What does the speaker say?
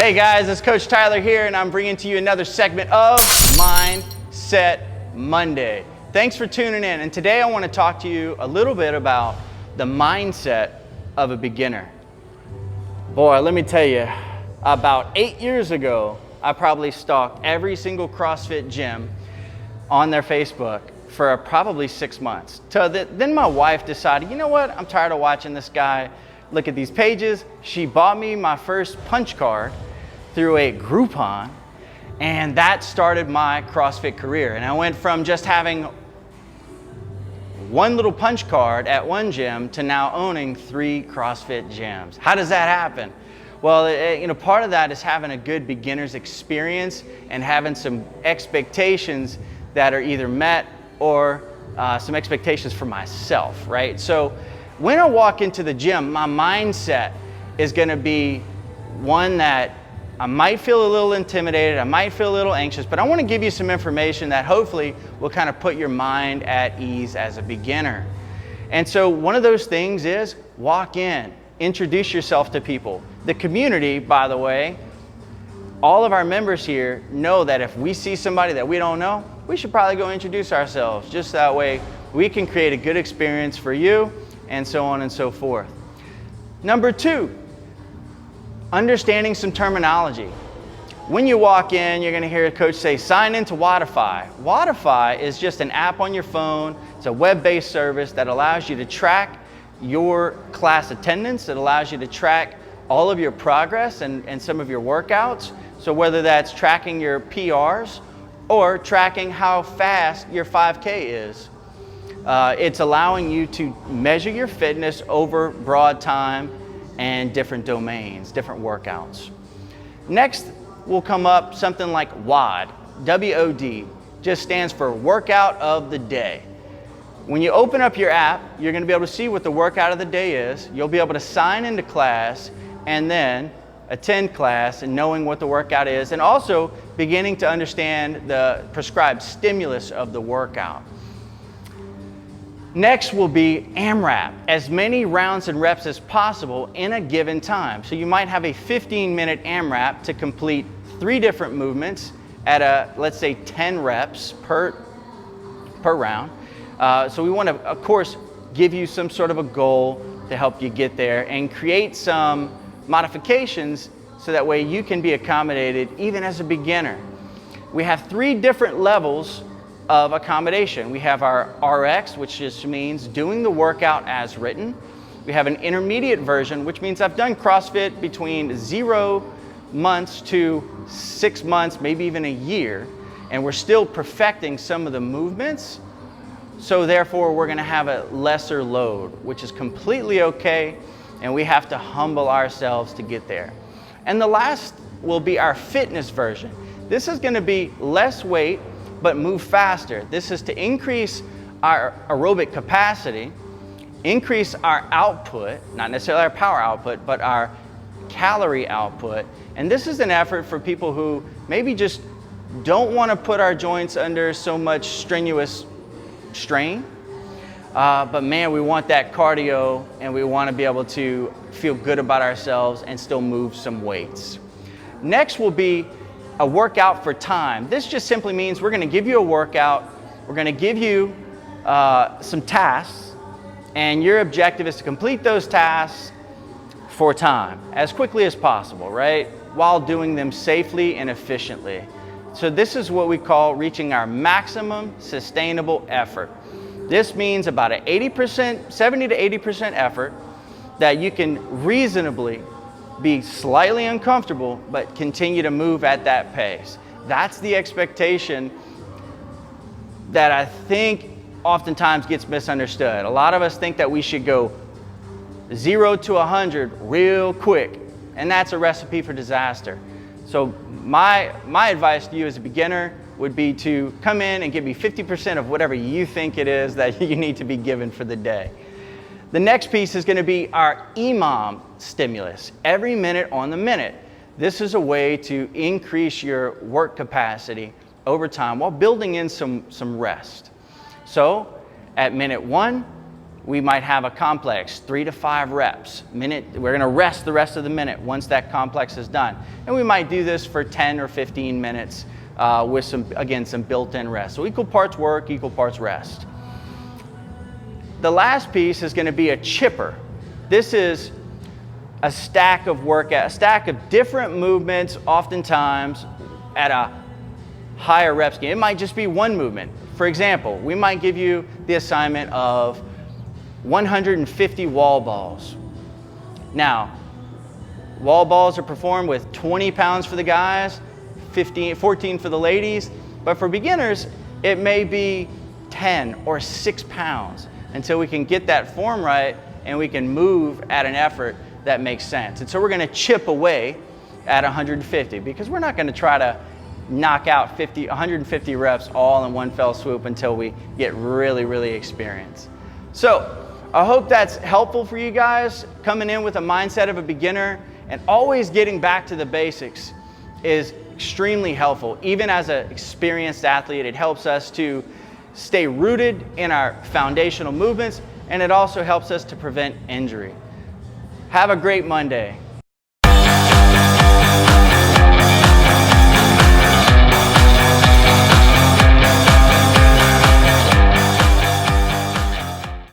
Hey guys, it's Coach Tyler here, and I'm bringing to you another segment of Mindset Monday. Thanks for tuning in, and today I want to talk to you a little bit about the mindset of a beginner. Boy, let me tell you, about 8 years ago, I probably stalked every single CrossFit gym on their Facebook for probably 6 months. Then my wife decided, you know what, I'm tired of watching this guy look at these pages. She bought me my first punch card through a Groupon, and that started my CrossFit career. And I went from just having one little punch card at one gym to now owning 3 CrossFit gyms. How does that happen? Well, part of that is having a good beginner's experience and having some expectations that are either met or some expectations for myself, right? So when I walk into the gym, my mindset is gonna be one that I might feel a little intimidated, I might feel a little anxious, but I want to give you some information that hopefully will kind of put your mind at ease as a beginner. And so one of those things is walk in, introduce yourself to people. The community, by the way, all of our members here know that if we see somebody that we don't know, we should probably go introduce ourselves. Just that way we can create a good experience for you, and so on and so forth. Number 2, understanding some terminology. When you walk in, you're going to hear a coach say, sign into Watify. Watify is just an app on your phone. It's a web-based service that allows you to track your class attendance. It allows you to track all of your progress and some of your workouts. So whether that's tracking your PRs or tracking how fast your 5K is. It's allowing you to measure your fitness over broad time and different domains, different workouts. Next will come up something like WOD, W-O-D, just stands for workout of the day. When you open up your app, you're going to be able to see what the workout of the day is. You'll be able to sign into class and then attend class and knowing what the workout is, and also beginning to understand the prescribed stimulus of the workout. Next will be AMRAP, as many rounds and reps as possible in a given time. So you might have a 15-minute AMRAP to complete 3 different movements at let's say 10 reps per round. So we want to, of course, give you some sort of a goal to help you get there and create some modifications so that way you can be accommodated even as a beginner. We have 3 different levels of accommodation. We have our RX, which just means doing the workout as written. We have an intermediate version, which means I've done CrossFit between 0 months to 6 months, maybe even a year, and we're still perfecting some of the movements. So therefore, we're gonna have a lesser load, which is completely okay, and we have to humble ourselves to get there. And the last will be our fitness version. This is gonna be less weight, but move faster. This is to increase our aerobic capacity, increase our output, not necessarily our power output, but our calorie output. And this is an effort for people who maybe just don't want to put our joints under so much strenuous strain. But man, we want that cardio and we want to be able to feel good about ourselves and still move some weights. Next will be a workout for time. This just simply means we're going to give you a workout, we're going to give you some tasks, and your objective is to complete those tasks for time, as quickly as possible, right? While doing them safely and efficiently. So this is what we call reaching our maximum sustainable effort. This means about an 80%, 70 to 80% effort that you can reasonably be slightly uncomfortable, but continue to move at that pace. That's the expectation that I think oftentimes gets misunderstood. A lot of us think that we should go 0 to 100 real quick, and that's a recipe for disaster. So my advice to you as a beginner would be to come in and give me 50% of whatever you think it is that you need to be given for the day. The next piece is going to be our EMOM stimulus, every minute on the minute. This is a way to increase your work capacity over time while building in some rest. So at minute 1, We might have a complex, 3 to 5 reps. We're gonna rest the rest of the minute once that complex is done. And we might do this for 10 or 15 minutes with some built-in rest. So equal parts work, equal parts rest. The last piece is gonna be a chipper. This is a stack of different movements, oftentimes at a higher rep scheme. It might just be one movement. For example, we might give you the assignment of 150 wall balls. Now, wall balls are performed with 20 pounds for the guys, 14 for the ladies, but for beginners, it may be 10 or 6 pounds until we can get that form right and we can move at an effort that makes sense. And so we're gonna chip away at 150 because we're not gonna try to knock out 150 reps all in one fell swoop until we get really, really experienced. So I hope that's helpful for you guys. Coming in with a mindset of a beginner and always getting back to the basics is extremely helpful. Even as an experienced athlete, it helps us to stay rooted in our foundational movements, and it also helps us to prevent injury. Have a great Monday.